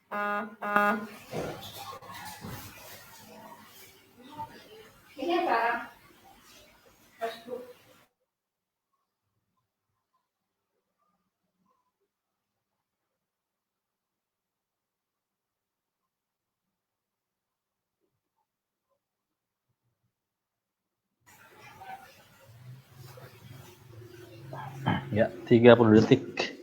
Ya, 30 detik.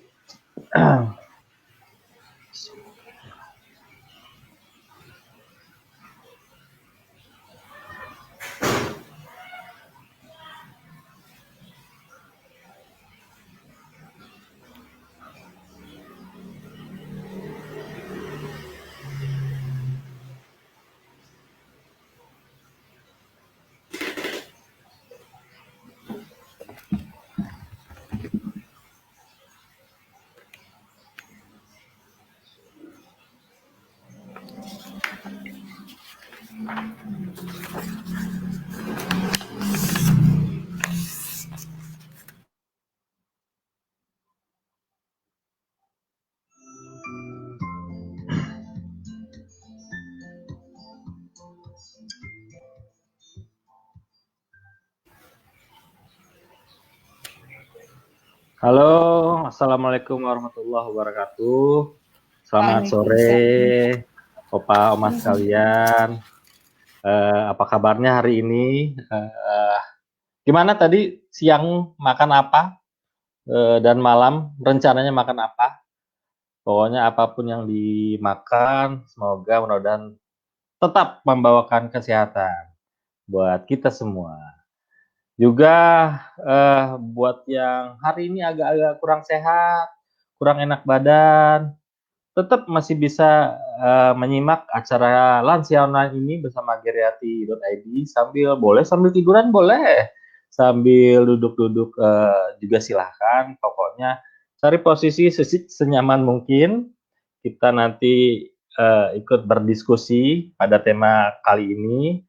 Halo, assalamualaikum warahmatullahi wabarakatuh. Selamat sore, Opa, Oma sekalian. Apa kabarnya hari ini? Gimana tadi siang makan apa? Dan malam rencananya makan apa? Pokoknya apapun yang dimakan, semoga mudah-mudahan tetap membawakan kesehatan buat kita semua. Juga buat yang hari ini agak-agak kurang sehat, kurang enak badan, tetap masih bisa menyimak acara Lansia Online ini bersama geriatri.id sambil tiduran boleh, sambil duduk-duduk juga silahkan. Pokoknya cari posisi senyaman mungkin. Kita nanti ikut berdiskusi pada tema kali ini.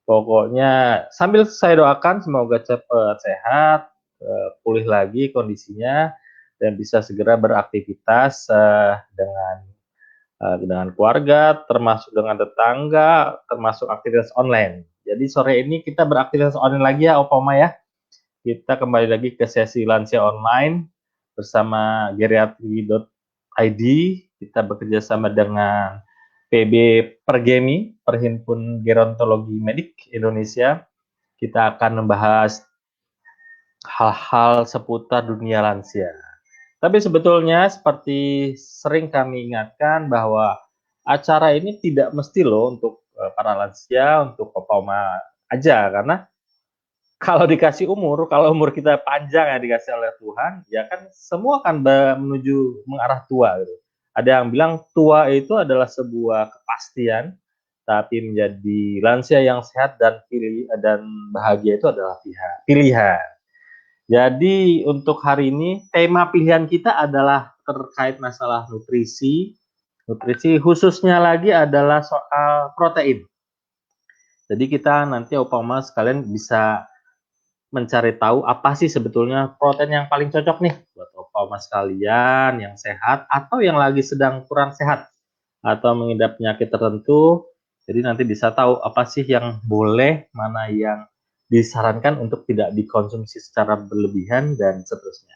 Pokoknya sambil saya doakan semoga cepat sehat, pulih lagi kondisinya, dan bisa segera beraktivitas dengan keluarga, termasuk dengan tetangga, termasuk aktivitas online. Jadi sore ini kita beraktivitas online lagi ya, Opoma ya. Kita kembali lagi ke sesi Lansia Online bersama geriatri.id. Kita bekerja sama dengan PB Pergemi, Perhimpunan Gerontologi Medik Indonesia. Kita akan membahas hal-hal seputar dunia lansia. Tapi sebetulnya seperti sering kami ingatkan bahwa acara ini tidak mesti loh untuk para lansia, untuk Opoma aja, karena kalau umur kita panjang yang dikasih oleh Tuhan, ya kan semua akan menuju mengarah tua gitu. Ada yang bilang tua itu adalah sebuah kepastian, tapi menjadi lansia yang sehat dan bahagia itu adalah pilihan. Jadi untuk hari ini tema pilihan kita adalah terkait masalah nutrisi. Nutrisi khususnya lagi adalah soal protein. Jadi kita nanti Opama sekalian bisa mencari tahu apa sih sebetulnya protein yang paling cocok nih buat Opama sekalian yang sehat atau yang lagi sedang kurang sehat atau mengidap penyakit tertentu. Jadi nanti bisa tahu apa sih yang boleh, mana yang disarankan untuk tidak dikonsumsi secara berlebihan dan seterusnya.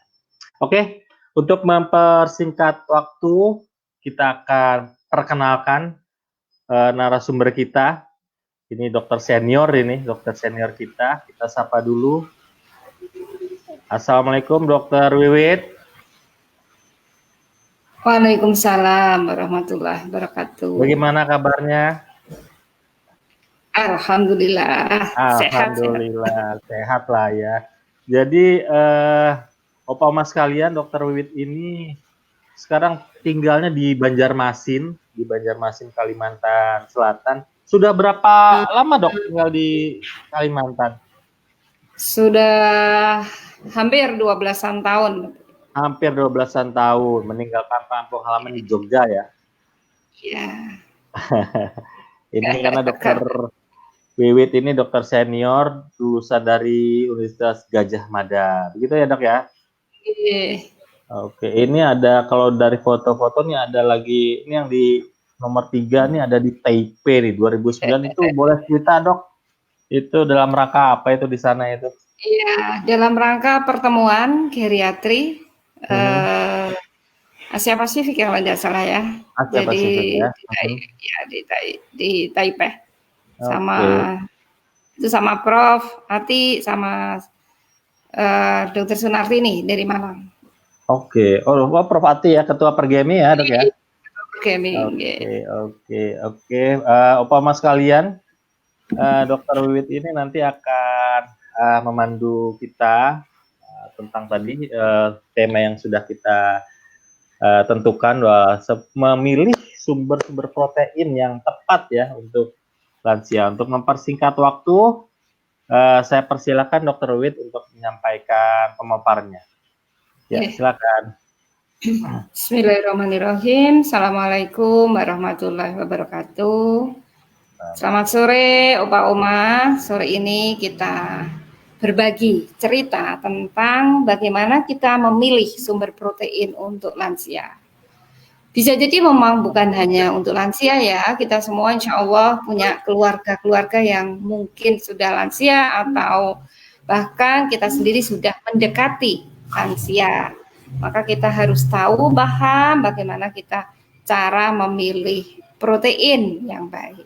Oke, untuk mempersingkat waktu, kita akan perkenalkan narasumber kita. Ini dokter senior kita. Kita sapa dulu. Assalamualaikum Dokter Wiwit. Waalaikumsalam warahmatullahi wabarakatuh. Bagaimana kabarnya? Alhamdulillah. Alhamdulillah sehat lah ya. Jadi Opa Mas sekalian, Dokter Wiwit ini sekarang tinggalnya di Banjarmasin, Kalimantan Selatan. Sudah berapa lama Dok tinggal di Kalimantan? Sudah hampir 12-an tahun. Hampir 12-an tahun, meninggalkan kampung halaman di Jogja ya? Iya. Ini karena Dokter Wiwit ini dokter senior lulusan dari Universitas Gadjah Mada. Begitu ya, Dok ya? Iya. Oke, ini ada kalau dari foto-fotonya ada lagi ini yang di nomor 3 nih ada di Taipei nih 2009 itu boleh cerita dok? Itu dalam rangka apa itu di sana itu? Iya, dalam rangka pertemuan geriatri Asia Pasifik ya kalau tidak salah ya. Asia Jadi Pasifik ya. di Taipei sama Oke. itu sama Prof. Ati sama Dr. Sunarti nih dari Malang. Oke. Oh, Prof Ati ya, Ketua Pergemi ya dok ya. Oke, Oke. Opama sekalian, Dr. Wiwit ini nanti akan memandu kita tentang tadi tema yang sudah kita tentukan bahwa memilih sumber-sumber protein yang tepat ya untuk lansia. Untuk mempersingkat waktu, saya persilakan Dr. Wiwit untuk menyampaikan pemaparannya. Ya, silakan. Bismillahirrahmanirrahim. Assalamualaikum warahmatullahi wabarakatuh. Selamat sore, Opa Oma. Sore ini kita berbagi cerita tentang bagaimana kita memilih sumber protein untuk lansia. Bisa jadi memang bukan hanya untuk lansia ya, kita semua insya Allah punya keluarga-keluarga yang mungkin sudah lansia atau bahkan kita sendiri sudah mendekati lansia. Maka kita harus tahu bagaimana kita cara memilih protein yang baik.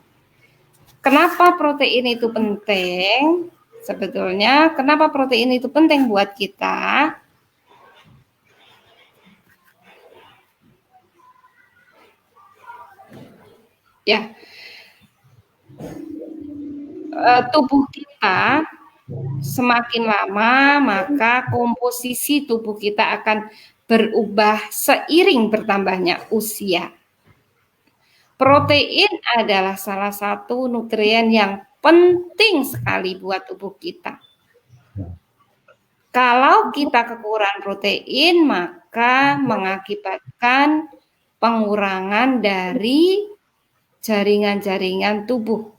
Kenapa protein itu penting? Sebetulnya kenapa protein itu penting buat kita? Ya, tubuh kita semakin lama maka komposisi tubuh kita akan berubah seiring bertambahnya usia. Protein adalah salah satu nutrien yang penting sekali buat tubuh kita. Kalau kita kekurangan protein, maka mengakibatkan pengurangan dari jaringan-jaringan tubuh,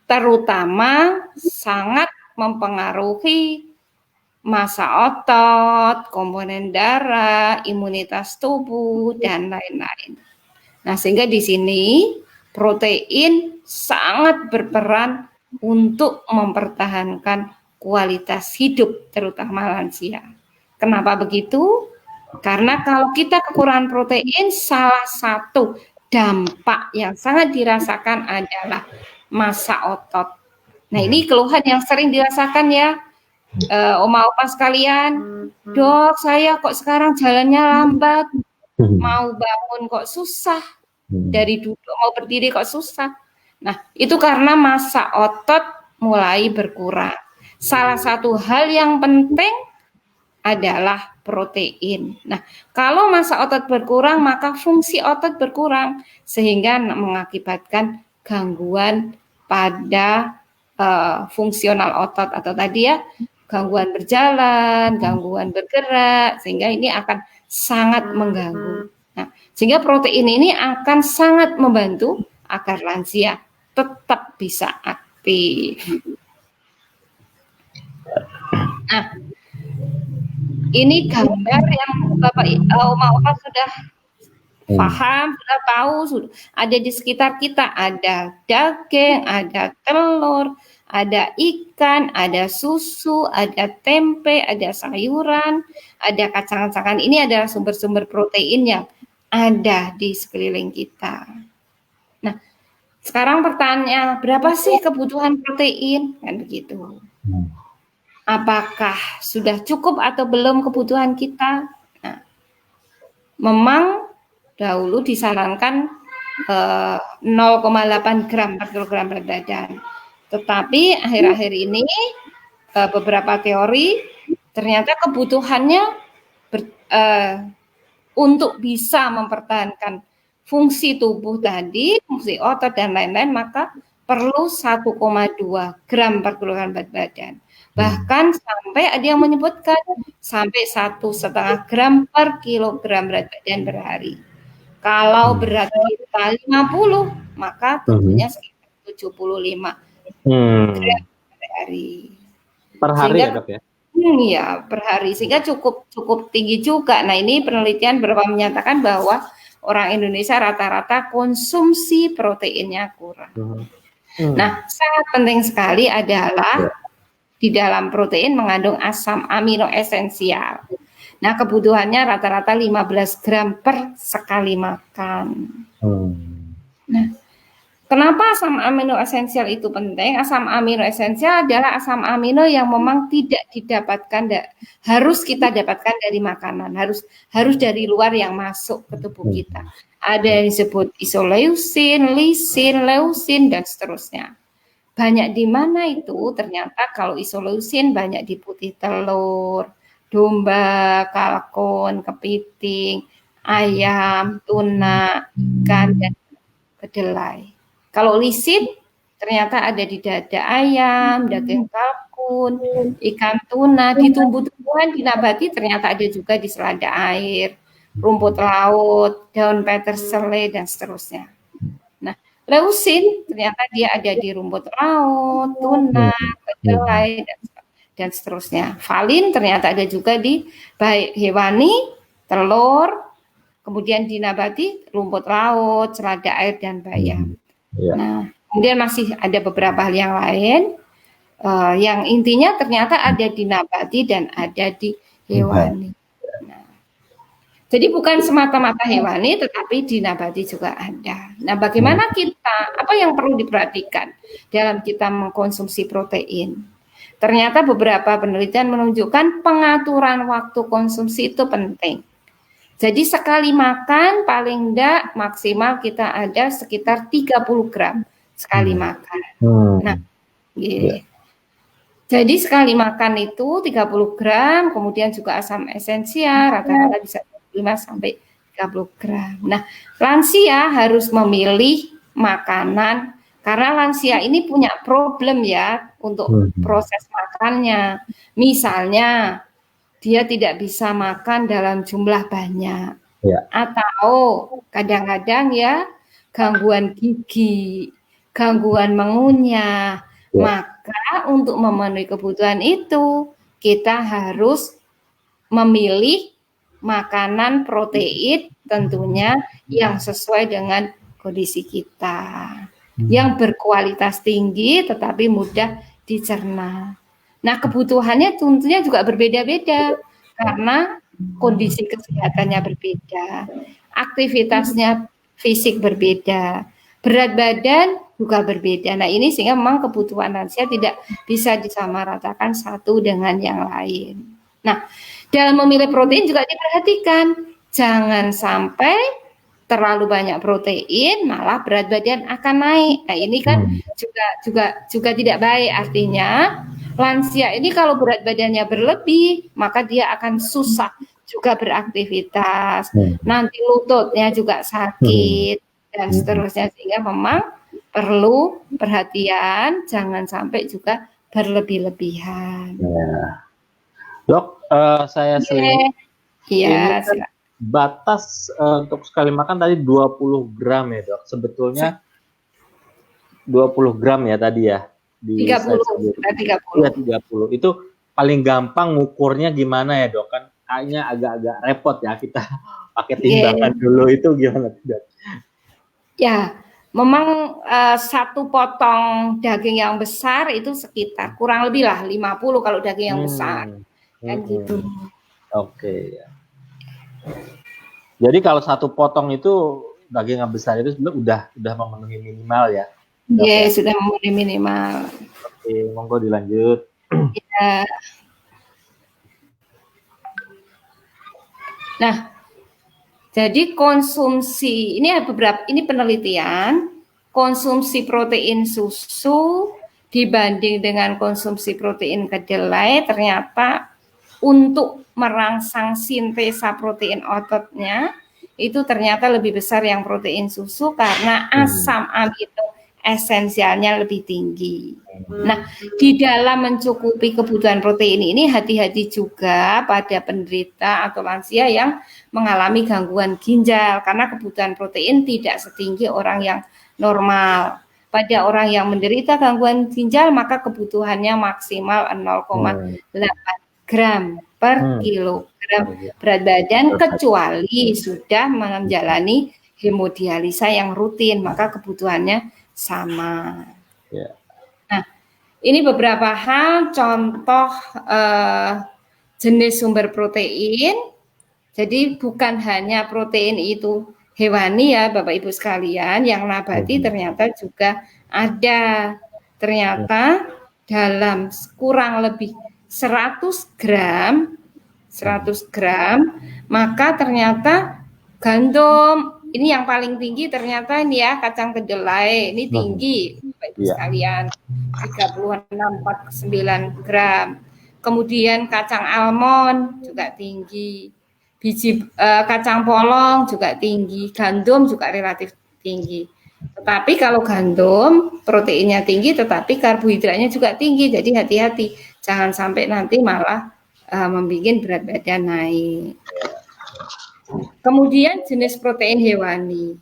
terutama sangat mempengaruhi massa otot, komponen darah, imunitas tubuh, dan lain-lain. Nah, sehingga di sini protein sangat berperan untuk mempertahankan kualitas hidup, terutama lansia. Kenapa begitu? Karena kalau kita kekurangan protein, salah satu dampak yang sangat dirasakan adalah massa otot. Nah, ini keluhan yang sering dirasakan ya, oma-opa sekalian. Dok, saya kok sekarang jalannya lambat, mau bangun kok susah, dari duduk mau berdiri kok susah. Nah, itu karena massa otot mulai berkurang. Salah satu hal yang penting adalah protein. Nah, kalau massa otot berkurang, maka fungsi otot berkurang, sehingga mengakibatkan gangguan pada fungsional otot atau tadi ya, gangguan berjalan, gangguan bergerak, sehingga ini akan sangat mengganggu. Nah, sehingga protein ini akan sangat membantu agar lansia tetap bisa aktif. Nah, ini gambar yang Bapak Oma sudah paham, sudah tahu, sudah ada di sekitar kita. Ada daging, ada telur, ada ikan, ada susu, ada tempe, ada sayuran, ada kacang-kacangan. Ini adalah sumber-sumber protein yang ada di sekeliling kita. Nah, sekarang pertanyaannya, berapa sih kebutuhan protein? Kan begitu. Apakah sudah cukup atau belum kebutuhan kita? Nah, memang dahulu disarankan 0,8 gram per kilogram berat badan. Tetapi akhir-akhir ini beberapa teori ternyata kebutuhannya untuk bisa mempertahankan fungsi tubuh tadi, fungsi otot dan lain-lain, maka perlu 1,2 gram per kilogram berat badan. Bahkan sampai ada yang menyebutkan sampai 1,5 gram per kilogram berat badan per hari. Kalau berat kita 50, maka tubuhnya sekitar 75 gram per hari. Per hari sehingga, ya dok ya? Ya, per hari. Sehingga cukup tinggi juga. Nah, ini penelitian beberapa menyatakan bahwa orang Indonesia rata-rata konsumsi proteinnya kurang. Nah, sangat penting sekali adalah di dalam protein mengandung asam amino esensial. Nah, kebutuhannya rata-rata 15 gram per sekali makan. Nah, kenapa asam amino esensial itu penting? Asam amino esensial adalah asam amino yang memang tidak didapatkan, harus kita dapatkan dari makanan, harus dari luar yang masuk ke tubuh kita. Ada yang disebut isoleusin, lisin, leusin, dan seterusnya. Banyak di mana itu? Ternyata kalau isoleusin banyak di putih telur, domba, kalkun, kepiting, ayam, tuna, ikan, dan kedelai. Kalau lisin ternyata ada di dada ayam, daging kalkun, ikan tuna, di tumbuh-tumbuhan, di nabati ternyata ada juga di selada air, rumput laut, daun petersele, dan seterusnya. Nah, leusin ternyata dia ada di rumput laut, tuna, kedelai, dan seterusnya. Valin ternyata ada juga di baik hewani, telur, kemudian di nabati, rumput laut, selada air, dan bayam. Nah, kemudian masih ada beberapa hal yang lain, yang intinya ternyata ada di nabati dan ada di hewani. Nah, jadi bukan semata-mata hewani, tetapi di nabati juga ada. Nah, bagaimana kita, apa yang perlu diperhatikan dalam kita mengkonsumsi protein? Ternyata beberapa penelitian menunjukkan pengaturan waktu konsumsi itu penting. Jadi sekali makan paling enggak maksimal kita ada sekitar 30 gram sekali makan. Nah, jadi sekali makan itu 30 gram, kemudian juga asam esensial rata-rata bisa 5 sampai 30 gram. Nah, lansia harus memilih makanan karena lansia ini punya problem ya untuk proses makannya. Misalnya dia tidak bisa makan dalam jumlah banyak, atau kadang-kadang ya gangguan gigi, gangguan mengunyah. Maka untuk memenuhi kebutuhan itu kita harus memilih makanan protein tentunya yang sesuai dengan kondisi kita, yang berkualitas tinggi tetapi mudah dicerna. Nah, kebutuhannya tentunya juga berbeda-beda karena kondisi kesehatannya berbeda, aktivitasnya fisik berbeda, berat badan juga berbeda. Nah, ini sehingga memang kebutuhan lansia tidak bisa disamaratakan satu dengan yang lain. Nah, dalam memilih protein juga diperhatikan, jangan sampai terlalu banyak protein malah berat badan akan naik. Nah, ini kan juga tidak baik, artinya lansia ini kalau berat badannya berlebih, maka dia akan susah juga beraktivitas. Nanti lututnya juga sakit dan seterusnya, sehingga memang perlu perhatian, jangan sampai juga berlebih-lebihan. Dok, saya seling. Iya. Batas untuk sekali makan tadi 20 gram ya, Dok. Sebetulnya 20 gram ya tadi ya. 30. Ya, 30. Itu paling gampang ngukurnya gimana ya, Dok? Kan kayaknya agak-agak repot ya kita pakai timbangan dulu, itu gimana, Dok? Ya, memang satu potong daging yang besar itu sekitar kurang lebih lah 50 kalau daging yang besar. Kan gitu. Oke. Jadi kalau satu potong itu daging yang besar itu sebenarnya udah memenuhi minimal ya? Iya, sudah memenuhi minimal. Oke, monggo dilanjut. Ya. Nah, jadi konsumsi ini ada beberapa, ini penelitian konsumsi protein susu dibanding dengan konsumsi protein kedelai ternyata untuk merangsang sintesa protein ototnya itu ternyata lebih besar yang protein susu karena asam amino esensialnya lebih tinggi. Nah, di dalam mencukupi kebutuhan protein ini hati-hati juga pada penderita atau lansia yang mengalami gangguan ginjal karena kebutuhan protein tidak setinggi orang yang normal. Pada orang yang menderita gangguan ginjal maka kebutuhannya maksimal 0,8 gram per kilogram berat badan kecuali sudah menjalani hemodialisa yang rutin, maka kebutuhannya sama. Nah, ini beberapa hal contoh jenis sumber protein. Jadi bukan hanya protein itu hewani ya Bapak Ibu sekalian, yang nabati ternyata juga ada. Ternyata dalam kurang lebih 100 gram, maka ternyata gandum, ini yang paling tinggi ternyata ini ya, kacang kedelai, ini tinggi Bapak Ibu sekalian, 36-49 gram. Kemudian kacang almond juga tinggi, biji kacang polong juga tinggi, gandum juga relatif tinggi. Tetapi kalau gandum proteinnya tinggi tetapi karbohidratnya juga tinggi, jadi hati-hati jangan sampai nanti malah membuat berat badan naik. Kemudian jenis protein hewani.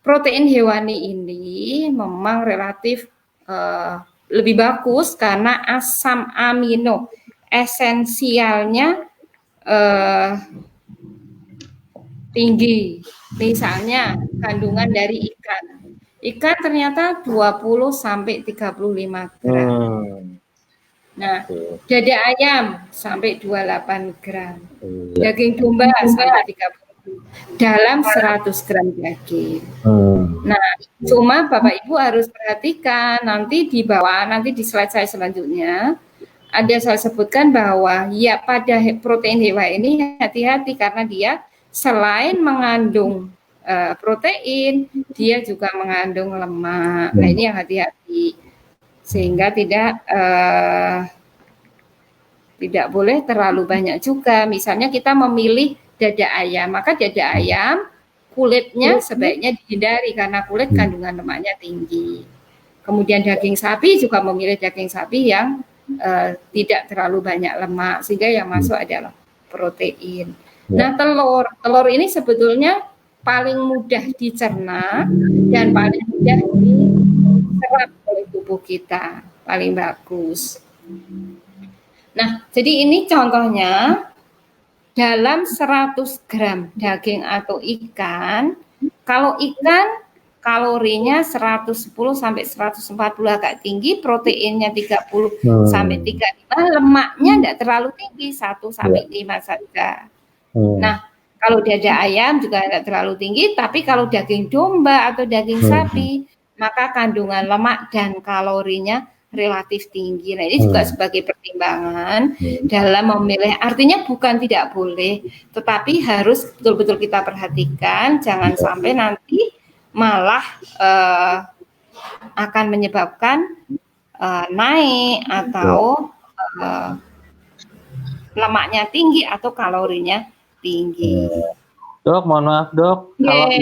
Protein hewani ini memang relatif lebih bagus karena asam amino esensialnya tinggi. Misalnya kandungan dari ikan. Ikan ternyata 20 sampai 35 gram. Nah, dada ayam sampai 28 gram. Daging domba sampai 30 dalam 100 gram daging. Nah, cuma Bapak Ibu harus perhatikan nanti di bawah, nanti di slide saya selanjutnya ada saya sebutkan bahwa ya pada protein hewani ini hati-hati karena dia selain mengandung protein, dia juga mengandung lemak. Nah, ini yang hati-hati sehingga tidak boleh terlalu banyak juga. Misalnya kita memilih dada ayam, maka dada ayam kulitnya sebaiknya dihindari karena kulit kandungan lemaknya tinggi. Kemudian daging sapi juga memilih daging sapi yang tidak terlalu banyak lemak sehingga yang masuk adalah protein. Nah, telur ini sebetulnya paling mudah dicerna dan paling mudah diserap oleh tubuh kita, paling bagus. Nah, jadi ini contohnya dalam 100 gram daging atau ikan, kalau ikan kalorinya 110 sampai 140 agak tinggi, proteinnya 30 sampai 35, lemaknya tidak terlalu tinggi 1 sampai 5 saja. Nah, kalau dada ayam juga tidak terlalu tinggi, tapi kalau daging domba atau daging sapi, maka kandungan lemak dan kalorinya relatif tinggi. Nah, ini juga sebagai pertimbangan dalam memilih. Artinya bukan tidak boleh, tetapi harus betul-betul kita perhatikan, jangan sampai nanti malah akan menyebabkan naik atau lemaknya tinggi atau kalorinya tinggi. Dok, mohon maaf dok, kalau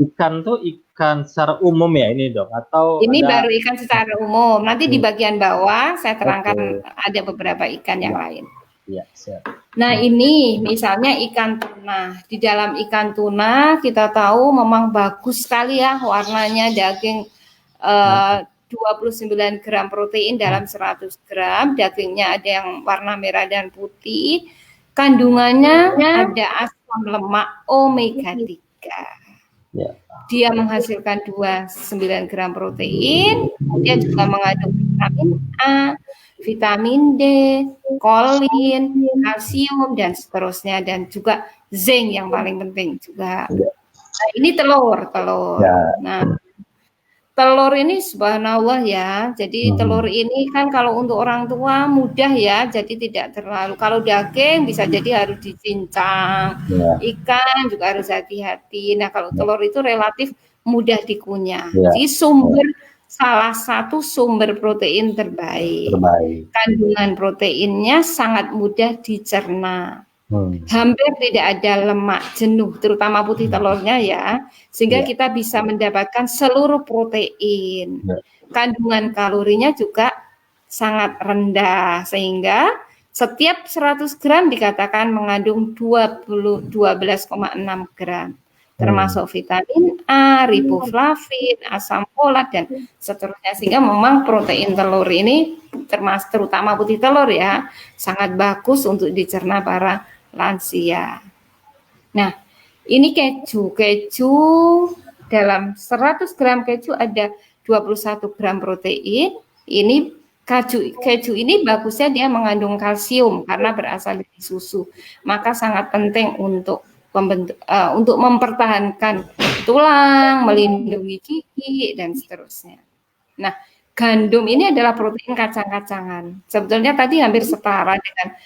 ikan tuh ikan secara umum ya ini dok, atau ini baru ikan secara umum. Nanti di bagian bawah saya terangkan ada beberapa ikan yang lain. Iya, siap. Nah, ini misalnya ikan tuna. Di dalam ikan tuna kita tahu memang bagus sekali ya warnanya, daging 29 gram protein dalam 100 gram, dagingnya ada yang warna merah dan putih. Kandungannya ada asam lemak omega 3. Dia menghasilkan 29 gram protein, dia juga mengandung vitamin A, vitamin D, kolin, kalsium, dan seterusnya, dan juga zinc yang paling penting juga. Nah, ini telur. Nah, telur ini subhanallah ya, jadi telur ini kan kalau untuk orang tua mudah ya, jadi tidak terlalu, kalau daging bisa jadi harus dicincang, ikan juga harus hati-hati. Nah, kalau telur itu relatif mudah dikunyah, jadi salah satu sumber protein terbaik. Kandungan proteinnya sangat mudah dicerna. Hampir tidak ada lemak jenuh, terutama putih telurnya ya, sehingga kita bisa mendapatkan seluruh protein. Kandungan kalorinya juga sangat rendah, sehingga setiap 100 gram dikatakan mengandung 12,6 gram. termasuk vitamin A, riboflavin, asam folat dan seterusnya, sehingga memang protein telur ini termasuk terutama putih telur ya sangat bagus untuk dicerna para lansia. Nah, ini keju dalam 100 gram keju ada 21 gram protein. Ini keju ini bagusnya dia mengandung kalsium karena berasal dari susu. Maka sangat penting untuk mempertahankan tulang, melindungi gigi dan seterusnya. Nah, gandum ini adalah protein kacang-kacangan. Sebetulnya tadi hampir setara dengan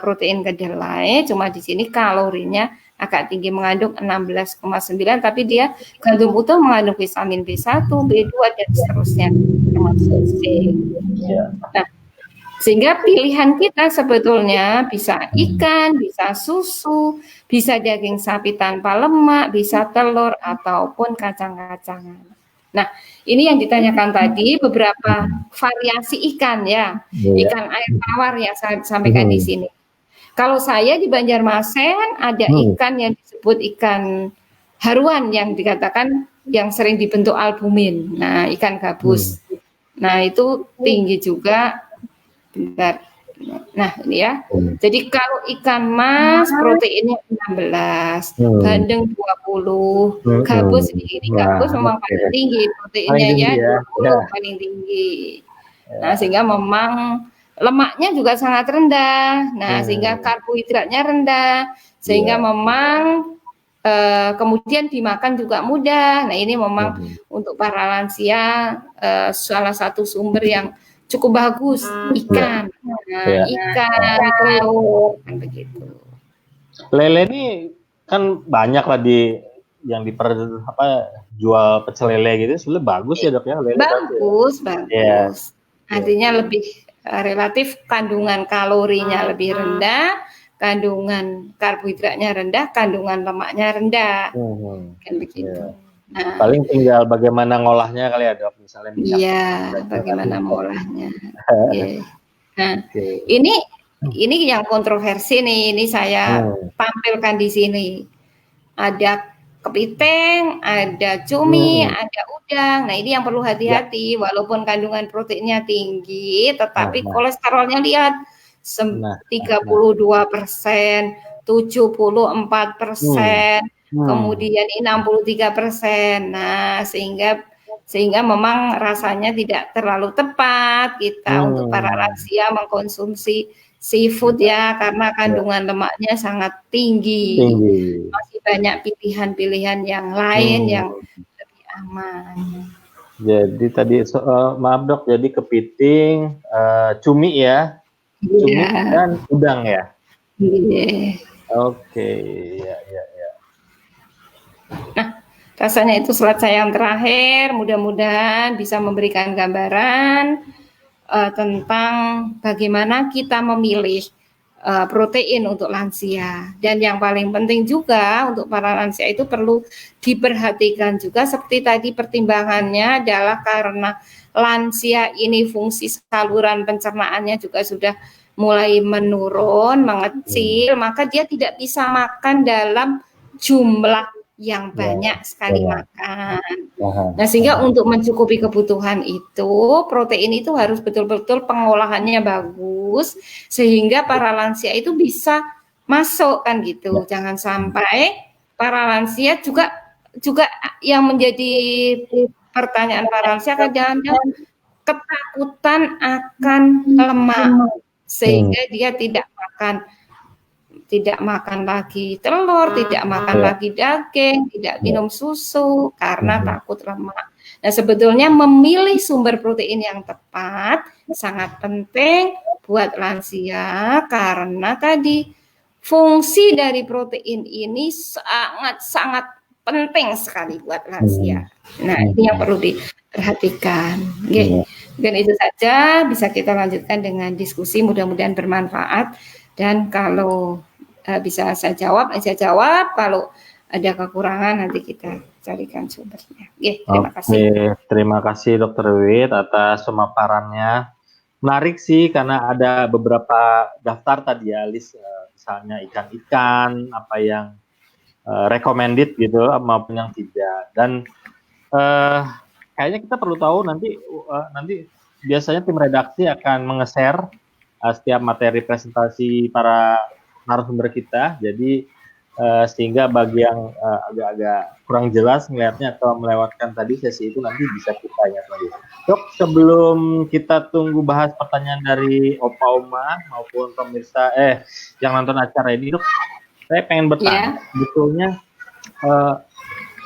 protein kedelai, cuma di sini kalorinya agak tinggi, mengandung 16,9, tapi dia gandum utuh mengandung vitamin B1, B2 dan seterusnya termasuk C. Nah, sehingga pilihan kita sebetulnya bisa ikan, bisa susu, bisa daging sapi tanpa lemak, bisa telur ataupun kacang-kacangan. Nah, ini yang ditanyakan tadi beberapa variasi ikan ya, ikan air tawar yang saya sampaikan di sini. Kalau saya di Banjarmasin ada ikan yang disebut ikan haruan yang dikatakan yang sering dibentuk albumin. Nah, ikan gabus. Nah, itu tinggi juga. Bentar. Nah, ini ya. Jadi kalau ikan mas proteinnya 16, bandeng 20, gabus ini gabus memang paling tinggi proteinnya ya, 20 paling tinggi. Nah, sehingga memang lemaknya juga sangat rendah. Nah, sehingga karbohidratnya rendah, sehingga memang kemudian dimakan juga mudah. Nah, ini memang untuk para lansia salah satu sumber yang cukup bagus ikan, ikan, telur, kan begitu. Lele ini kan banyak lah yang jual pecel lele gitu, sebenarnya bagus ya dok ya lele. Bagus. Artinya lebih relatif kandungan kalorinya lebih rendah, kandungan karbohidratnya rendah, kandungan lemaknya rendah, kan begitu. Nah, paling tinggal bagaimana ngolahnya kali ya dok, misalnya minyak. Iya, bagaimana ngolahnya. Nah, ini yang kontroversi nih, ini saya tampilkan di sini. Ada kepiting, ada cumi, ada udang. Nah, ini yang perlu hati-hati. Walaupun kandungan proteinnya tinggi, tetapi kolesterolnya lihat 32%, 74%. Kemudian 63%. Nah, sehingga memang rasanya tidak terlalu tepat kita untuk para lansia mengkonsumsi seafood ya, karena kandungan lemaknya sangat tinggi. Masih banyak pilihan-pilihan yang lain yang lebih aman. Jadi tadi maaf dok, jadi kepiting, cumi ya, cumi dan udang ya. Oke, ya. Nah, rasanya itu slide saya yang terakhir. Mudah-mudahan bisa memberikan gambaran tentang bagaimana kita memilih protein untuk lansia. Dan yang paling penting juga untuk para lansia itu perlu diperhatikan juga seperti tadi pertimbangannya adalah karena lansia ini fungsi saluran pencernaannya juga sudah mulai menurun, mengecil, maka dia tidak bisa makan dalam jumlah yang banyak sekali makan. Nah, sehingga untuk mencukupi kebutuhan itu, protein itu harus betul-betul pengolahannya bagus, sehingga para lansia itu bisa masuk kan gitu. Jangan sampai para lansia juga yang menjadi pertanyaan para lansia kadang-kadang ketakutan akan lemak, sehingga dia tidak makan lagi telur, tidak makan lagi daging, tidak minum susu karena takut lemak. Nah, sebetulnya memilih sumber protein yang tepat sangat penting buat lansia karena tadi fungsi dari protein ini sangat penting sekali buat lansia. Nah, ini yang perlu diperhatikan. Dan itu saja, bisa kita lanjutkan dengan diskusi, mudah-mudahan bermanfaat. Dan kalau bisa saya jawab, kalau ada kekurangan nanti kita carikan sumbernya. Terima kasih. Terima kasih Dr. Wiwit atas pemaparannya. Menarik sih karena ada beberapa daftar tadi ya, list misalnya ikan-ikan, apa yang recommended gitu maupun yang tidak. Dan kayaknya kita perlu tahu nanti biasanya tim redaksi akan menge-share setiap materi presentasi para narasumber kita. Jadi sehingga bagi yang agak-agak kurang jelas melihatnya atau melewatkan tadi sesi itu nanti bisa kita ingat lagi. Dok, sebelum kita tunggu bahas pertanyaan dari Opa Oma maupun pemirsa yang nonton acara ini, Dok, saya pengen bertanya, betulnya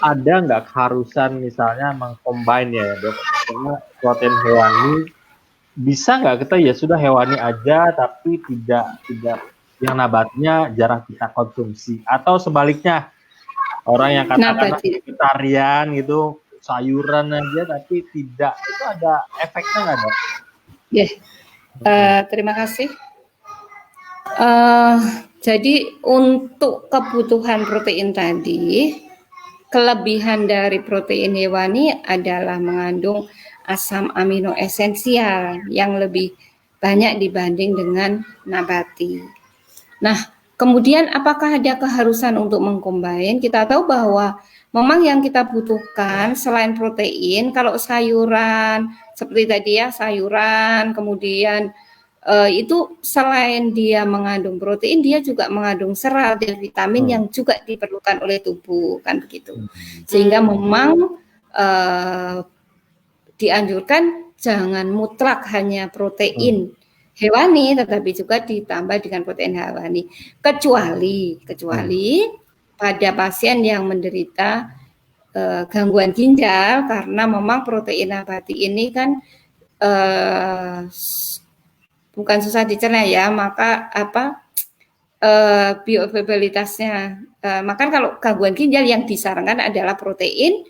ada nggak keharusan misalnya mengcombine ya, Dok, misalnya protein hewani, bisa nggak kita ya sudah hewani aja tapi tidak yang nabatnya jarang kita konsumsi, atau sebaliknya orang yang katakanlah vegetarian gitu sayuran aja tapi tidak, itu ada efeknya nggak, Dok? Terima kasih. Jadi untuk kebutuhan protein tadi, kelebihan dari protein hewani adalah mengandung asam amino esensial yang lebih banyak dibanding dengan nabati. Nah, kemudian apakah ada keharusan untuk mengcombine? Kita tahu bahwa memang yang kita butuhkan selain protein, kalau sayuran seperti tadi ya, sayuran, kemudian itu selain dia mengandung protein, dia juga mengandung serat dan vitamin yang juga diperlukan oleh tubuh, kan begitu. Sehingga memang dianjurkan jangan mutlak hanya protein hewani, tetapi juga ditambah dengan protein hewani, kecuali pada pasien yang menderita gangguan ginjal, karena memang protein nabati ini kan bukan susah dicerna ya, maka bioavailabilitasnya, maka kalau gangguan ginjal yang disarankan adalah protein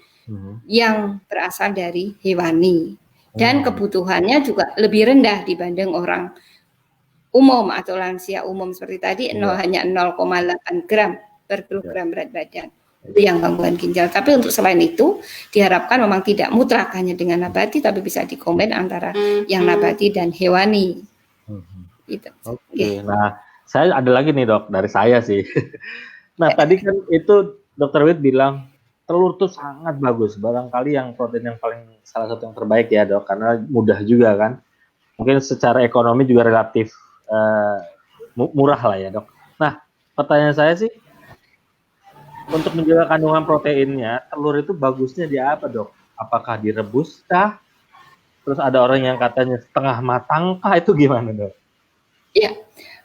yang berasal dari hewani. Dan kebutuhannya juga lebih rendah dibanding orang umum atau lansia umum seperti tadi, hanya 0,8 gram per kilogram berat badan. Itu yang gangguan ginjal. Tapi untuk selain itu diharapkan memang tidak mutlak hanya dengan nabati, tapi bisa dikombin antara yang nabati dan hewani. Gitu. Oke. Nah, saya ada lagi nih, Dok, dari saya sih. Nah, tadi kan itu Dr. Wid bilang telur tuh sangat bagus, barangkali yang protein yang salah satu yang terbaik ya, Dok, karena mudah juga kan, mungkin secara ekonomi juga relatif murah lah ya, Dok. Nah, pertanyaan saya sih, untuk menjaga kandungan proteinnya, telur itu bagusnya di apa, Dok? Apakah direbus kah? Terus ada orang yang katanya setengah matang kah? Itu gimana, Dok? Ya,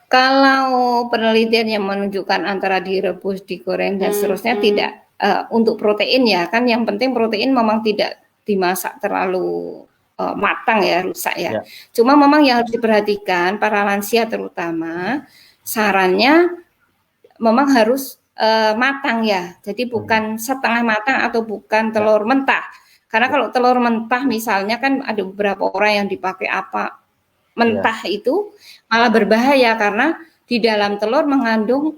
kalau penelitian yang menunjukkan antara direbus, digoreng dan seterusnya tidak. Untuk protein ya kan, yang penting protein memang tidak dimasak terlalu matang ya, rusak ya. Cuma memang yang harus diperhatikan para lansia terutama, sarannya memang harus matang ya. Jadi bukan setengah matang atau bukan telur mentah. Karena kalau telur mentah misalnya kan ada beberapa orang yang dipakai mentah itu malah berbahaya, karena di dalam telur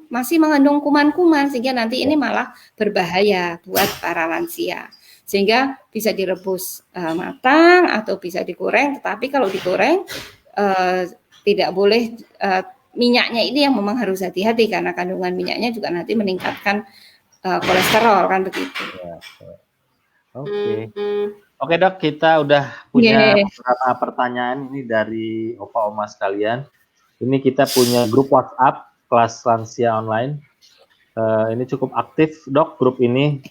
masih mengandung kuman-kuman, sehingga nanti ini malah berbahaya buat para lansia. Sehingga bisa direbus matang atau bisa digoreng, tetapi kalau digoreng tidak boleh, minyaknya ini yang memang harus hati-hati, karena kandungan minyaknya juga nanti meningkatkan kolesterol, kan begitu. Oke, Dok, kita udah punya beberapa pertanyaan ini dari Opa Oma sekalian. Ini kita punya grup WhatsApp kelas lansia online. Ini cukup aktif, Dok, grup ini.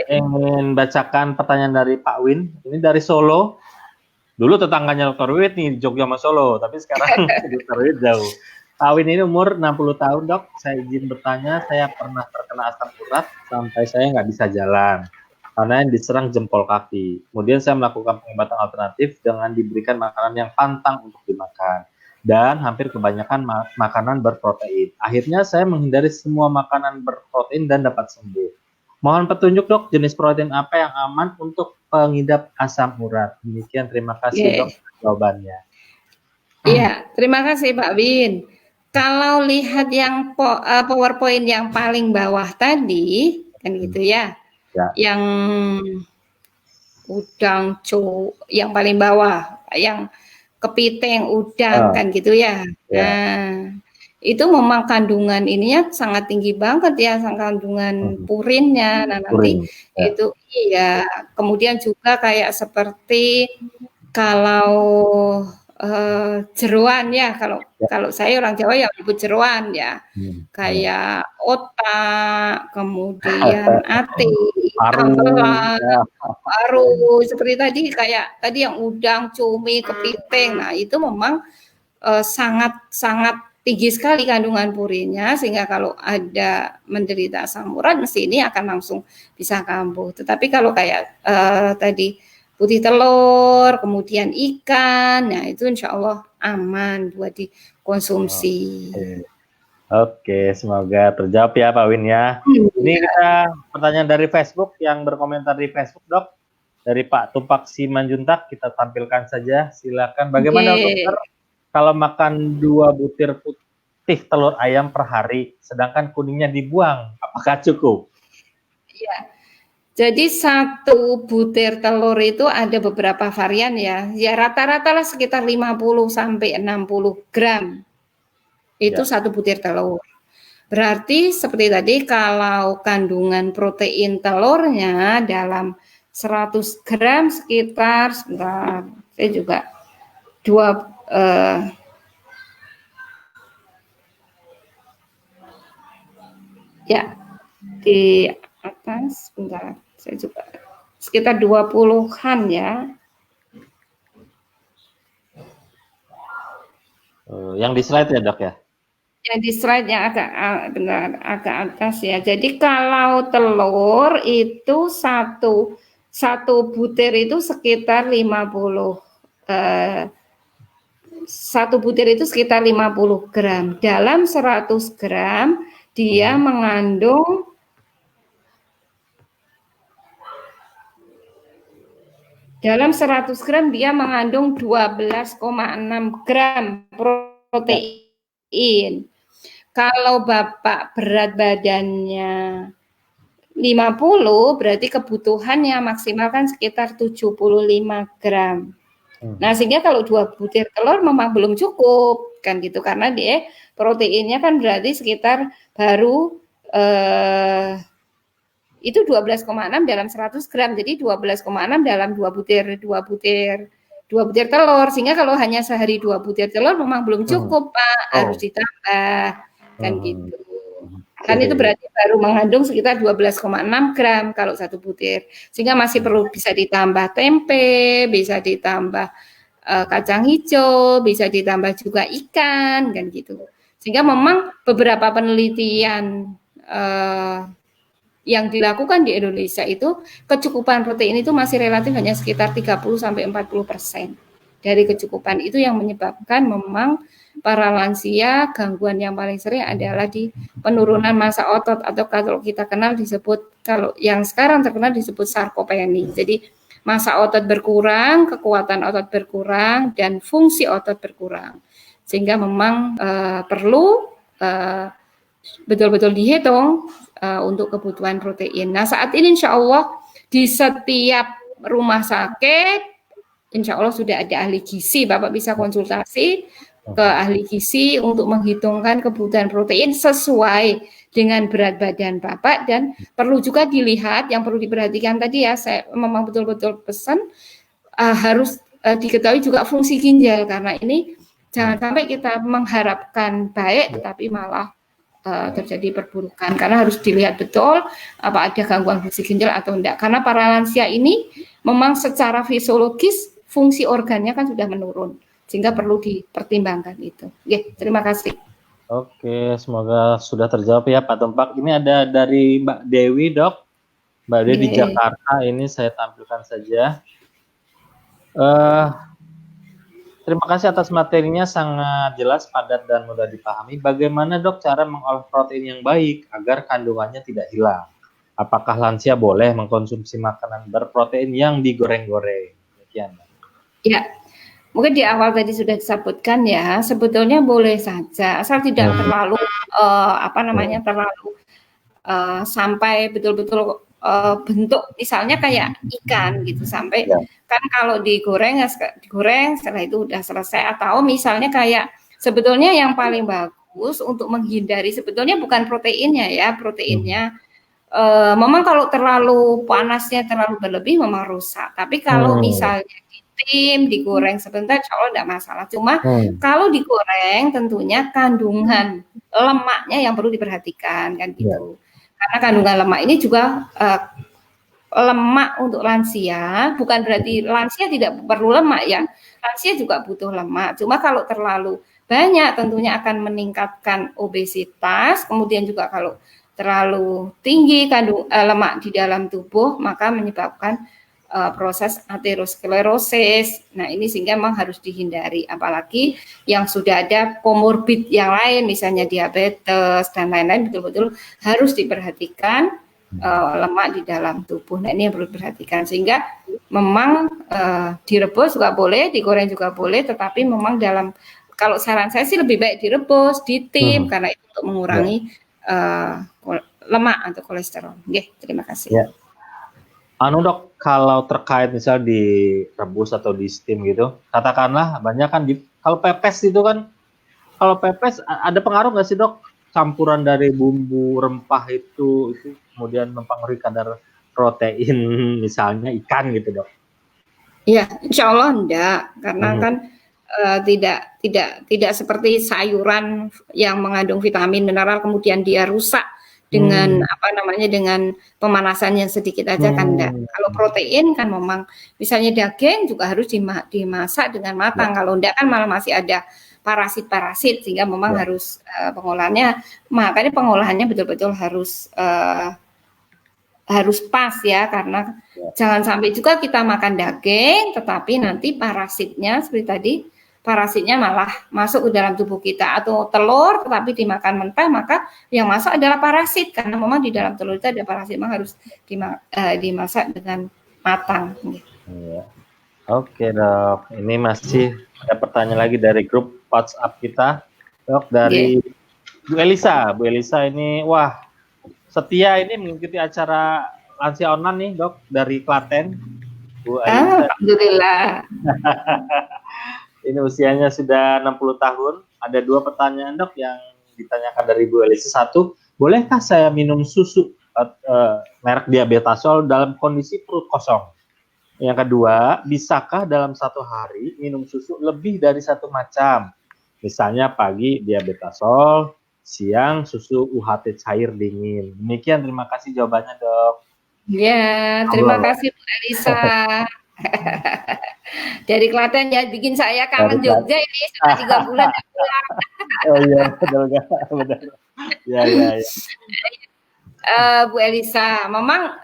Ingin bacakan pertanyaan dari Pak Win. Ini dari Solo. Dulu tetangganya Dr. Wid nih, Jogja sama Solo. Tapi sekarang Dr. Wid jauh. Pak Win ini umur 60 tahun, Dok. Saya izin bertanya, saya pernah terkena asam urat sampai saya nggak bisa jalan karena yang diserang jempol kaki. Kemudian saya melakukan pengobatan alternatif dengan diberikan makanan yang pantang untuk dimakan. Dan hampir kebanyakan makanan berprotein. Akhirnya saya menghindari semua makanan berprotein dan dapat sembuh. Mohon petunjuk, Dok, jenis protein apa yang aman untuk pengidap asam urat. Demikian, terima kasih, Dok, jawabannya. Iya, terima kasih Pak Win. Kalau lihat yang PowerPoint yang paling bawah tadi, kan gitu ya. Yang udang yang paling bawah, yang kepiting udang kan gitu ya. Nah, itu memang kandungan ininya sangat tinggi banget ya, kandungan purinnya. Nah, nanti itu iya, kemudian juga kayak seperti kalau jeroan ya, kalau saya orang Jawa ya nyebut jeroan ya. Kayak otak, kemudian ati, ambelan, paru, seperti tadi yang udang, cumi, kepiting. Nah, itu memang sangat tinggi sekali kandungan purinnya, sehingga kalau ada menderita asam urat mesti ini akan langsung bisa kambuh. Tetapi kalau kayak tadi putih telur, kemudian ikan, nah itu insya Allah aman buat dikonsumsi. Oke, semoga terjawab ya Pak Win ya. Ini kita pertanyaan dari Facebook yang berkomentar di Facebook, Dok. Dari Pak Tumpak Simanjuntak, kita tampilkan saja. Silakan. Bagaimana dokter kalau makan 2 butir putih telur ayam per hari, sedangkan kuningnya dibuang, apakah cukup? Iya. Jadi 1 butir telur itu ada beberapa varian ya. Ya rata-rata lah sekitar 50 sampai 60 gram. Itu 1 butir telur. Berarti seperti tadi kalau kandungan protein telurnya dalam 100 gram sekitar, sebentar, saya juga ya di atas, sebentar, saya juga sekitar 20-an ya. Yang di slide ya Dok ya? Yang di slide yang agak atas ya. Jadi kalau telur itu satu butir itu sekitar 50 1 butir itu sekitar 50 gram. Dalam 100 gram dia mengandung dalam 100 gram dia mengandung 12,6 gram protein. Kalau Bapak berat badannya 50, berarti kebutuhannya maksimal kan sekitar 75 gram. Nah, sehingga kalau 2 butir telur memang belum cukup, kan gitu. Karena dia proteinnya kan berarti sekitar baru itu 12,6 dalam 100 gram. Jadi 12,6 dalam 2 butir telur. Sehingga kalau hanya sehari 2 butir telur memang belum cukup, Pak. Harus ditambah. Kan gitu. Kan itu berarti baru mengandung sekitar 12,6 gram kalau 1 butir. Sehingga masih perlu bisa ditambah tempe, bisa ditambah kacang hijau, bisa ditambah juga ikan, kan gitu. Sehingga memang beberapa penelitian yang dilakukan di Indonesia itu kecukupan protein itu masih relatif hanya sekitar 30-40%. Dari kecukupan itu yang menyebabkan memang para lansia gangguan yang paling sering adalah di penurunan massa otot atau kalau kita kenal disebut, kalau yang sekarang terkenal disebut sarkopeni. Jadi massa otot berkurang, kekuatan otot berkurang, dan fungsi otot berkurang. Sehingga memang perlu betul-betul dihitung untuk kebutuhan protein. Nah, saat ini insya Allah di setiap rumah sakit insya Allah sudah ada ahli gizi. Bapak bisa konsultasi ke ahli gizi untuk menghitungkan kebutuhan protein sesuai dengan berat badan Bapak. Dan perlu juga dilihat, yang perlu diperhatikan tadi ya, saya memang betul-betul pesan harus diketahui juga fungsi ginjal. Karena ini jangan sampai kita mengharapkan baik tetapi malah terjadi perburukan, karena harus dilihat betul apa ada gangguan fungsi ginjal atau enggak. Karena para lansia ini memang secara fisiologis fungsi organnya kan sudah menurun, sehingga perlu dipertimbangkan itu. Oke, terima kasih. Oke, semoga sudah terjawab ya Pak Tumpak. Ini ada dari Mbak Dewi, Dok. Mbak Dewi di Jakarta, ini saya tampilkan saja. Terima kasih atas materinya, sangat jelas, padat, dan mudah dipahami. Bagaimana Dok cara mengolah protein yang baik agar kandungannya tidak hilang? Apakah lansia boleh mengkonsumsi makanan berprotein yang digoreng-goreng? Demikian. Ya, mungkin di awal tadi sudah disebutkan ya, sebetulnya boleh saja, asal tidak terlalu terlalu sampai betul-betul bentuk misalnya kayak ikan gitu, sampai kan kalau digoreng setelah itu udah selesai. Atau misalnya kayak sebetulnya yang paling bagus bagus untuk menghindari, sebetulnya bukan proteinnya ya, proteinnya memang kalau terlalu panasnya terlalu berlebih memang rusak. Tapi kalau misalnya ditim, digoreng sebentar, insya Allah tidak masalah. Cuma kalau digoreng tentunya kandungan lemaknya yang perlu diperhatikan kan gitu. Karena kandungan lemak ini juga lemak untuk lansia, bukan berarti lansia tidak perlu lemak ya. Lansia juga butuh lemak. Cuma kalau terlalu banyak tentunya akan meningkatkan obesitas, kemudian juga kalau terlalu tinggi kandung lemak di dalam tubuh maka menyebabkan proses aterosklerosis. Nah, ini sehingga memang harus dihindari, apalagi yang sudah ada komorbid yang lain, misalnya diabetes dan lain-lain, betul-betul harus diperhatikan lemak di dalam tubuh. Nah, ini yang perlu diperhatikan, sehingga memang direbus juga boleh, digoreng juga boleh, tetapi memang dalam, kalau saran saya sih lebih baik direbus, ditim, karena itu untuk mengurangi lemak atau kolesterol. Oke, terima kasih. Ya. Anu dok, kalau terkait misal direbus atau di steam gitu, katakanlah banyak kan kalau pepes itu kan, kalau pepes ada pengaruh nggak sih dok, campuran dari bumbu rempah itu kemudian mempengaruhi kadar protein misalnya ikan gitu dok? Iya, insya Allah enggak, karena kan tidak seperti sayuran yang mengandung vitamin mineral kemudian dia rusak dengan dengan pemanasan yang sedikit aja kan enggak. Kalau protein kan memang misalnya daging juga harus dimasak dengan matang. Kalau enggak kan malah masih ada parasit-parasit, sehingga memang harus pengolahannya, makanya pengolahannya betul-betul harus pas ya, karena jangan sampai juga kita makan daging tetapi nanti parasitnya seperti tadi, parasitnya malah masuk ke dalam tubuh kita, atau telur tetapi dimakan mentah, maka yang masuk adalah parasit, karena memang di dalam telur itu ada parasit, memang harus dimasak dengan matang. Oke dok, ini masih ada pertanyaan lagi dari grup WhatsApp kita dok, dari Bu Elisa. Bu Elisa ini wah setia ini mengikuti acara Lansia Online nih dok, dari Klaten. Bu Elisa. Alhamdulillah. Ini usianya sudah 60 tahun. Ada 2 pertanyaan dok yang ditanyakan dari Bu Elisa. 1, bolehkah saya minum susu merek Diabetasol dalam kondisi perut kosong? Yang kedua, bisakah dalam 1 hari minum susu lebih dari 1 macam? Misalnya pagi Diabetasol, siang susu UHT cair dingin. Demikian, terima kasih jawabannya dok. Ya, terima kasih Bu Elisa. Dari Klaten ya, bikin saya kangen Jogja ini, sudah 3 bulan pulang. Oh iya, benar. Ya. Bu Elisa, memang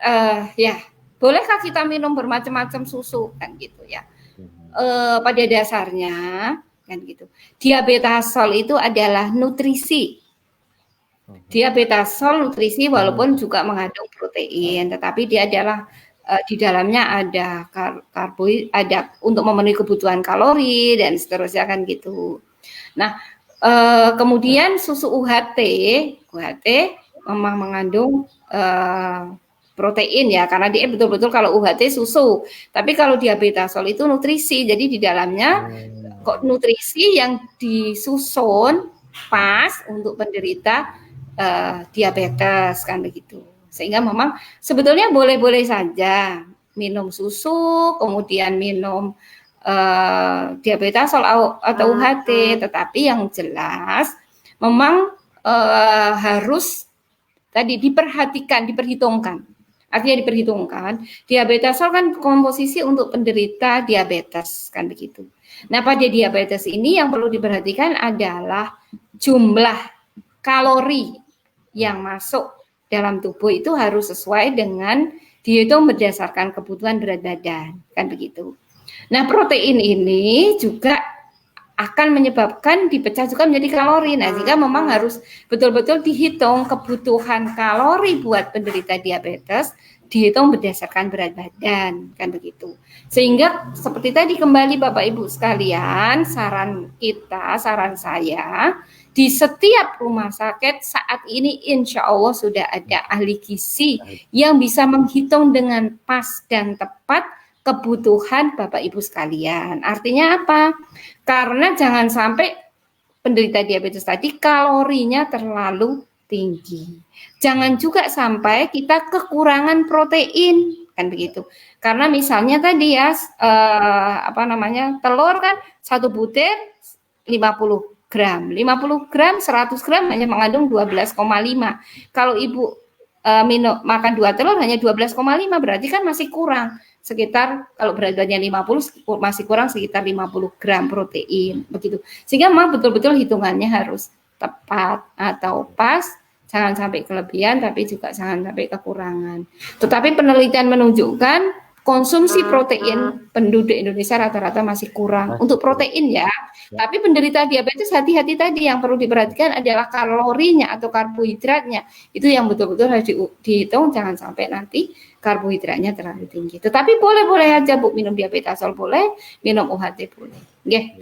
ya, bolehkah kita minum bermacam-macam susu kan gitu ya? Pada dasarnya kan gitu. Diabetasol itu adalah nutrisi. Diabetasol nutrisi walaupun juga mengandung protein, tetapi dia adalah di dalamnya ada karbohidrat, ada untuk memenuhi kebutuhan kalori dan seterusnya kan gitu. Nah, kemudian susu UHT memang mengandung protein ya, karena dia betul-betul kalau UHT susu, tapi kalau Diabetasol itu nutrisi, jadi di dalamnya kok nutrisi yang disusun pas untuk penderita diabetes kan begitu. Sehingga memang sebetulnya boleh-boleh saja minum susu, kemudian minum Diabetasol atau UHT, tetapi yang jelas memang harus tadi diperhitungkan. Artinya diperhitungkan, Diabetasol kan komposisi untuk penderita diabetes kan begitu. Nah, pada diabetes ini yang perlu diperhatikan adalah jumlah kalori yang masuk dalam tubuh itu harus sesuai dengan dihitung berdasarkan kebutuhan berat badan kan begitu. Nah, protein ini juga akan menyebabkan dipecah juga menjadi kalori. Nah, sehingga memang harus betul-betul dihitung kebutuhan kalori buat penderita diabetes, dihitung berdasarkan berat badan, kan begitu. Sehingga seperti tadi kembali Bapak Ibu sekalian, saran saya, di setiap rumah sakit saat ini insya Allah sudah ada ahli gizi yang bisa menghitung dengan pas dan tepat kebutuhan Bapak Ibu sekalian. Artinya apa? Karena jangan sampai penderita diabetes tadi kalorinya terlalu tinggi. Jangan juga sampai kita kekurangan protein, kan begitu. Karena misalnya tadi ya telur kan 1 butir 50 gram. 50 gram 100 gram hanya mengandung 12,5. Kalau ibu makan 2 telur hanya 12,5, berarti kan masih kurang sekitar, kalau berat badannya 50 masih kurang sekitar 50 gram protein begitu. Sehingga memang betul-betul hitungannya harus tepat atau pas, jangan sampai kelebihan tapi juga jangan sampai kekurangan. Tetapi penelitian menunjukkan konsumsi protein penduduk Indonesia rata-rata masih kurang untuk protein ya. Tapi penderita diabetes hati-hati tadi, yang perlu diperhatikan adalah kalorinya atau karbohidratnya. Itu yang betul-betul harus dihitung, jangan sampai nanti karbohidratnya terlalu tinggi. Tetapi boleh-boleh aja Bu minum diabetasol, boleh, minum UHT boleh.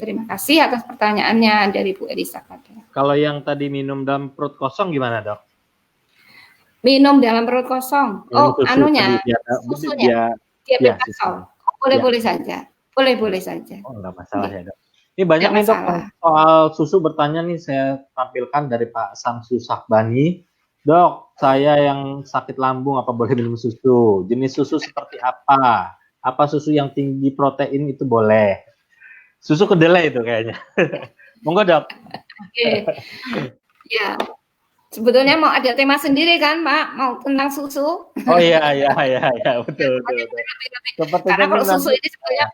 Terima kasih atas pertanyaannya dari Bu Elisa. Kalau yang tadi minum dalam perut kosong gimana, Dok? Minum dalam perut kosong. Susunya. Diabetasol. Boleh-boleh saja. Boleh-boleh saja. Oh, enggak masalah ya, Dok. Ini banyak nih, Dok, soal susu bertanya nih, saya tampilkan dari Pak Samsu Sakbani. Dok, saya yang sakit lambung apa boleh minum susu? Jenis susu seperti apa? Apa susu yang tinggi protein itu boleh? Susu kedelai itu kayaknya. Monggo, Dok. Oke. Ya. Sebetulnya mau ada tema sendiri kan, Pak? Mau tentang susu? Oh iya, betul. Karena kalau susu ini sebenarnya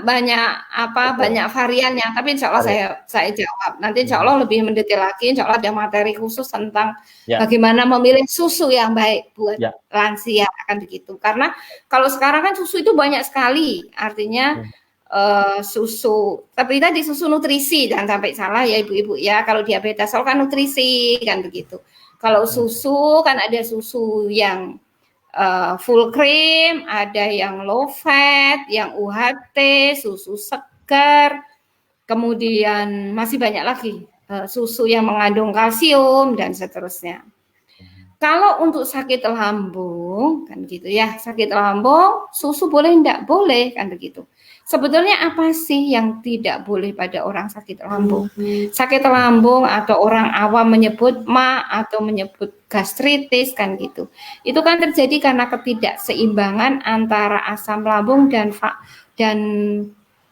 banyak variannya. Tapi insya Allah saya jawab. Nanti insya Allah lebih mendetail lagi. Insya Allah ada materi khusus tentang bagaimana memilih susu yang baik buat lansia, akan begitu. Karena kalau sekarang kan susu itu banyak sekali. Artinya susu, tapi tadi susu nutrisi, jangan sampai salah ya ibu-ibu ya. Kalau diabetesol kan nutrisi, kan begitu. Kalau susu kan ada susu yang full cream, ada yang low fat, yang UHT, susu segar, kemudian masih banyak lagi susu yang mengandung kalsium dan seterusnya. Kalau untuk sakit lambung kan gitu ya, sakit lambung susu boleh enggak? Boleh, kan begitu. Sebetulnya apa sih yang tidak boleh pada orang sakit lambung? Sakit lambung atau orang awam menyebut MA atau menyebut gastritis, kan gitu. Itu kan terjadi karena ketidakseimbangan antara asam lambung dan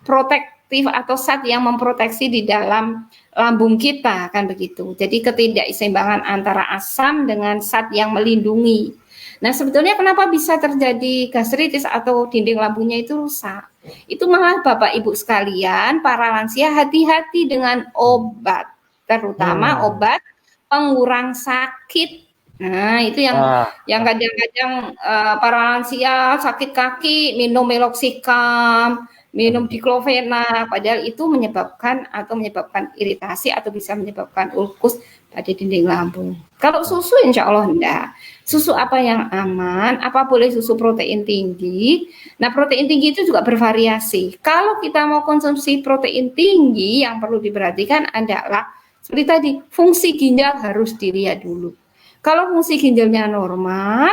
protektif atau zat yang memproteksi di dalam lambung kita, kan begitu. Jadi ketidakseimbangan antara asam dengan zat yang melindungi. Nah, sebetulnya kenapa bisa terjadi gastritis atau dinding lambungnya itu rusak? Itu malah Bapak Ibu sekalian, para lansia hati-hati dengan obat, terutama obat pengurang sakit. Nah, itu yang kadang-kadang para lansia sakit kaki minum meloxicam, minum diclofenac, padahal itu menyebabkan iritasi atau bisa menyebabkan ulkus pada dinding lambung. Kalau susu insya Allah enggak. Susu apa yang aman? Apa boleh susu protein tinggi? Nah, protein tinggi itu juga bervariasi. Kalau kita mau konsumsi protein tinggi, yang perlu diperhatikan adalah seperti tadi, fungsi ginjal harus dilihat dulu. Kalau fungsi ginjalnya normal,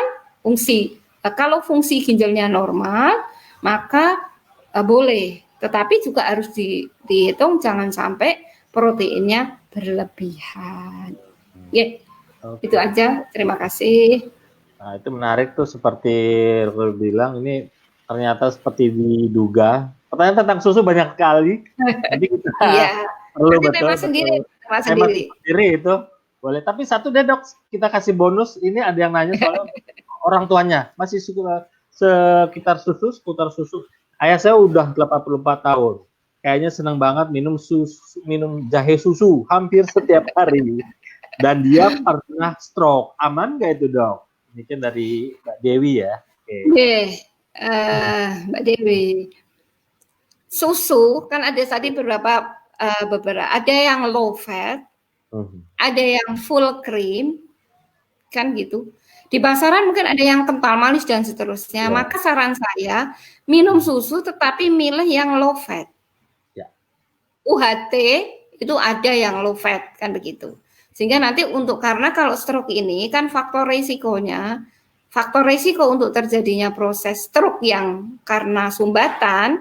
kalau fungsi ginjalnya normal, maka boleh. Tetapi juga harus dihitung jangan sampai proteinnya berlebihan. Itu aja. Terima kasih. Nah, itu menarik tuh, seperti Rul bilang, ini ternyata seperti diduga. Pertanyaan tentang susu banyak sekali. Jadi kita perlu tema sendiri itu boleh. Tapi satu deh, Dok, kita kasih bonus. Ini ada yang nanya soal orang tuanya masih seputar susu. Ayah saya udah 84 tahun. Kayaknya senang banget minum jahe susu hampir setiap hari. Dan dia pernah stroke. Aman nggak itu, Dok? Mungkin dari Mbak Dewi ya. Mbak Dewi. Susu kan ada tadi beberapa. Ada yang low fat, ada yang full cream, kan gitu. Di pasaran mungkin ada yang kental manis dan seterusnya. Maka saran saya minum susu tetapi milih yang low fat. UHT itu ada yang low fat, kan begitu. Sehingga nanti karena kalau stroke ini kan faktor risiko untuk terjadinya proses stroke yang karena sumbatan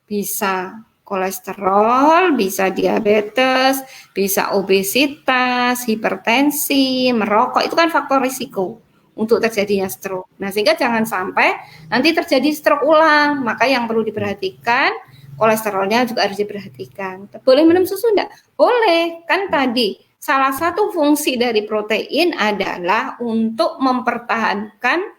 bisa kolesterol, bisa diabetes, bisa obesitas, hipertensi, merokok, itu kan faktor risiko untuk terjadinya stroke. Nah, sehingga jangan sampai nanti terjadi stroke ulang. Maka yang perlu diperhatikan, kolesterolnya juga harus diperhatikan. Boleh minum susu enggak? Boleh. Kan tadi salah satu fungsi dari protein adalah untuk mempertahankan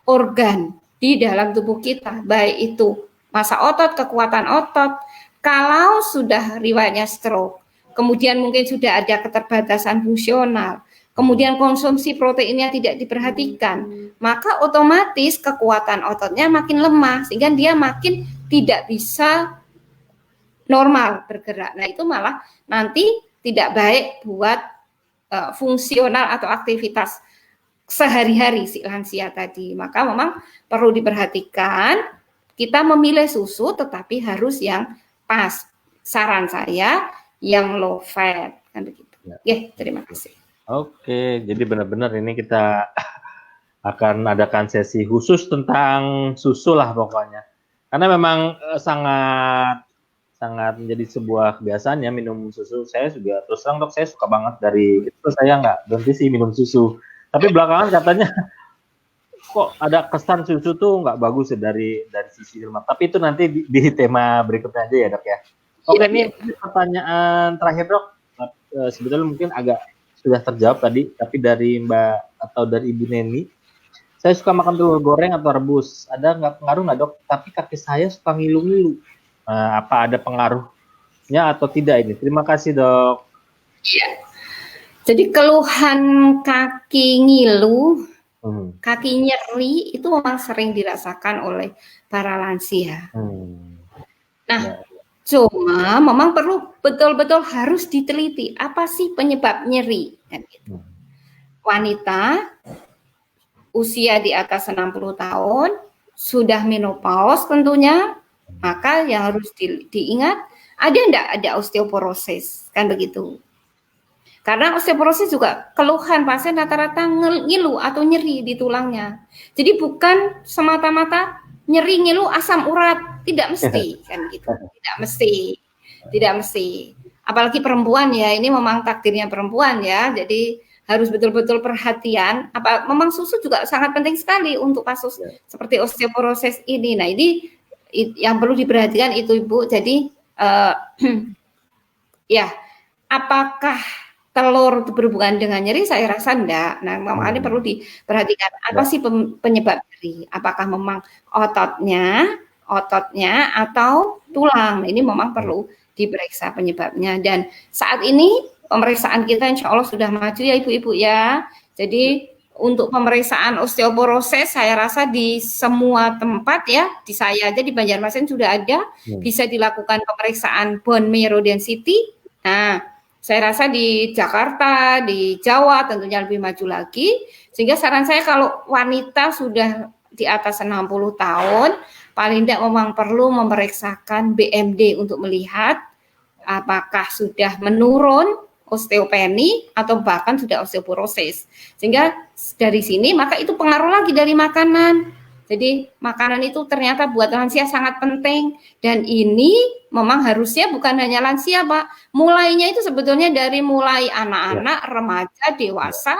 organ di dalam tubuh kita, baik itu massa otot, kekuatan otot. Kalau sudah riwayatnya stroke, kemudian mungkin sudah ada keterbatasan fungsional, kemudian konsumsi proteinnya tidak diperhatikan, maka otomatis kekuatan ototnya makin lemah, sehingga dia makin tidak bisa normal bergerak. Nah, itu malah nanti tidak baik buat fungsional atau aktivitas sehari-hari si lansia tadi. Maka memang perlu diperhatikan, kita memilih susu tetapi harus yang pas. Saran saya yang low fat, kan begitu. Ya, terima kasih. Oke, jadi benar-benar ini kita akan adakan sesi khusus tentang susu lah pokoknya. Karena memang sangat menjadi sebuah kebiasaan ya minum susu. Saya juga terus terang dok, saya suka banget dari itu, saya nggak berhenti sih minum susu. Tapi belakangan katanya kok ada kesan susu tuh nggak bagus ya dari sisi ilmu. Tapi itu nanti di tema berikutnya aja ya dok ya. Oke, ini pertanyaan terakhir dok. Sebetulnya mungkin agak sudah terjawab tadi, tapi dari Mbak atau dari Ibu Neni, saya suka makan telur goreng atau rebus. Ada nggak pengaruh nggak dok? Tapi kaki saya suka ngilu-ngilu. Apa ada pengaruhnya atau tidak ini? Terima kasih dok. Iya. Jadi keluhan kaki ngilu, kaki nyeri itu memang sering dirasakan oleh para lansia. Nah, cuma memang perlu betul-betul harus diteliti apa sih penyebab nyeri. Kan gitu. Wanita usia di atas 60 tahun sudah menopause tentunya, maka yang harus diingat ada enggak ada osteoporosis, kan begitu. Karena osteoporosis juga keluhan pasien rata-rata ngilu atau nyeri di tulangnya. Jadi bukan semata-mata nyeri ngilu asam urat, tidak mesti kan gitu. Tidak mesti. Apalagi perempuan ya, ini memang takdirnya perempuan ya. Jadi harus betul-betul perhatian. Memang susu juga sangat penting sekali untuk kasus seperti osteoporosis ini. Nah, ini yang perlu diperhatikan itu Ibu. Jadi ya, apakah telur berhubungan dengan nyeri? Saya rasa enggak. Nah, makanya perlu diperhatikan apa sih penyebab nyeri? Apakah memang ototnya atau tulang? Nah, ini memang perlu diperiksa penyebabnya. Dan saat ini pemeriksaan kita insya Allah sudah maju ya Ibu-Ibu ya. Jadi untuk pemeriksaan osteoporosis saya rasa di semua tempat ya, di saya aja di Banjarmasin sudah ada, bisa dilakukan pemeriksaan bone marrow density. Nah, saya rasa di Jakarta, di Jawa tentunya lebih maju lagi. Sehingga saran saya kalau wanita sudah di atas 60 tahun, paling tidak memang perlu memeriksakan BMD untuk melihat apakah sudah menurun osteopeni atau bahkan sudah osteoporosis. Sehingga dari sini maka itu pengaruh lagi dari makanan. Jadi makanan itu ternyata buat lansia sangat penting, dan ini memang harusnya bukan hanya lansia Pak, mulainya itu sebetulnya dari mulai anak-anak, remaja, dewasa,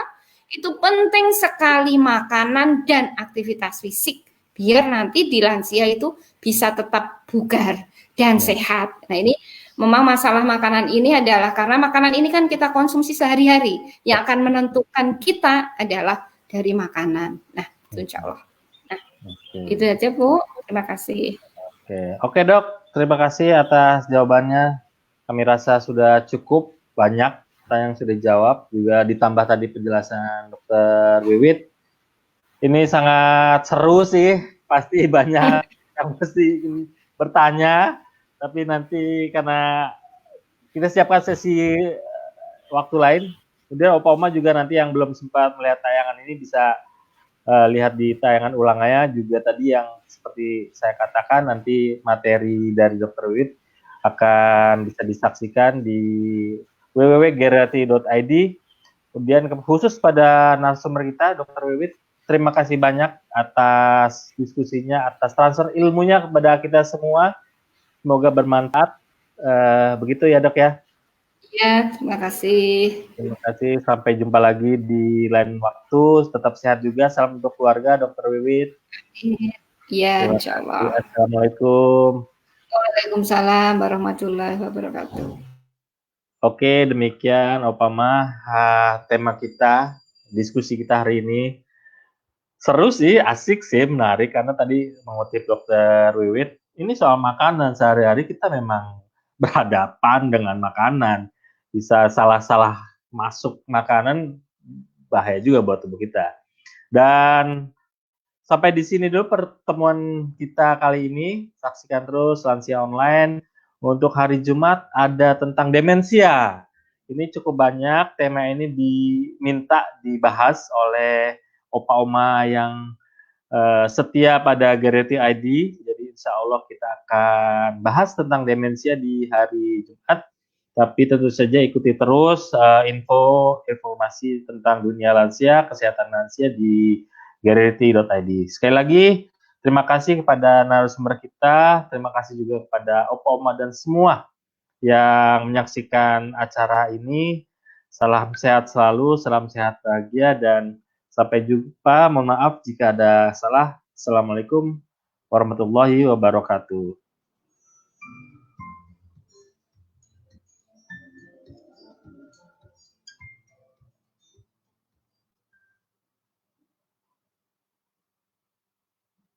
itu penting sekali makanan dan aktivitas fisik, biar nanti di lansia itu bisa tetap bugar dan sehat. Nah, ini memang masalah makanan ini adalah karena makanan ini kan kita konsumsi sehari-hari, yang akan menentukan kita adalah dari makanan. Nah, itu insya Allah. Itu aja Bu, terima kasih. Oke dok, terima kasih atas jawabannya. Kami rasa sudah cukup banyak pertanyaan yang sudah dijawab, juga ditambah tadi penjelasan Dokter Wiwit. Ini sangat seru sih, pasti banyak yang mesti bertanya, tapi nanti karena kita siapkan sesi waktu lain, kemudian Opa Oma juga nanti yang belum sempat melihat tayangan ini bisa lihat di tayangan ulangannya juga. Tadi yang seperti saya katakan, nanti materi dari Dr. Wiwit akan bisa disaksikan di www.geriatri.id. Kemudian khusus pada narasumber kita, Dr. Wiwit, terima kasih banyak atas diskusinya, atas transfer ilmunya kepada kita semua. Semoga bermanfaat. Begitu ya dok ya. Ya, terima kasih. Terima kasih. Sampai jumpa lagi di lain waktu. Tetap sehat juga. Salam untuk keluarga, Dokter Wiwit. Ya, Terima insya kasih. Allah. Assalamualaikum. Waalaikumsalam warahmatullahi wabarakatuh. Oke, demikian Opama tema kita, diskusi kita hari ini. Seru sih, asik sih, menarik karena tadi mengutip Dokter Wiwit, ini soal makanan sehari-hari kita memang berhadapan dengan makanan. Bisa salah-salah masuk makanan bahaya juga buat tubuh kita. Dan sampai di sini dulu pertemuan kita kali ini. Saksikan terus Lansia Online. Untuk hari Jumat ada tentang demensia. Ini cukup banyak, tema ini diminta dibahas oleh opa-oma yang setia pada Gereti ID. Jadi insya Allah kita akan bahas tentang demensia di hari Jumat. Tapi tentu saja ikuti terus informasi tentang dunia lansia, kesehatan lansia di gereti.id. Sekali lagi, terima kasih kepada narasumber kita, terima kasih juga kepada opa-oma dan semua yang menyaksikan acara ini. Salam sehat selalu, salam sehat bahagia, dan sampai jumpa. Mohon maaf jika ada salah. Assalamualaikum warahmatullahi wabarakatuh.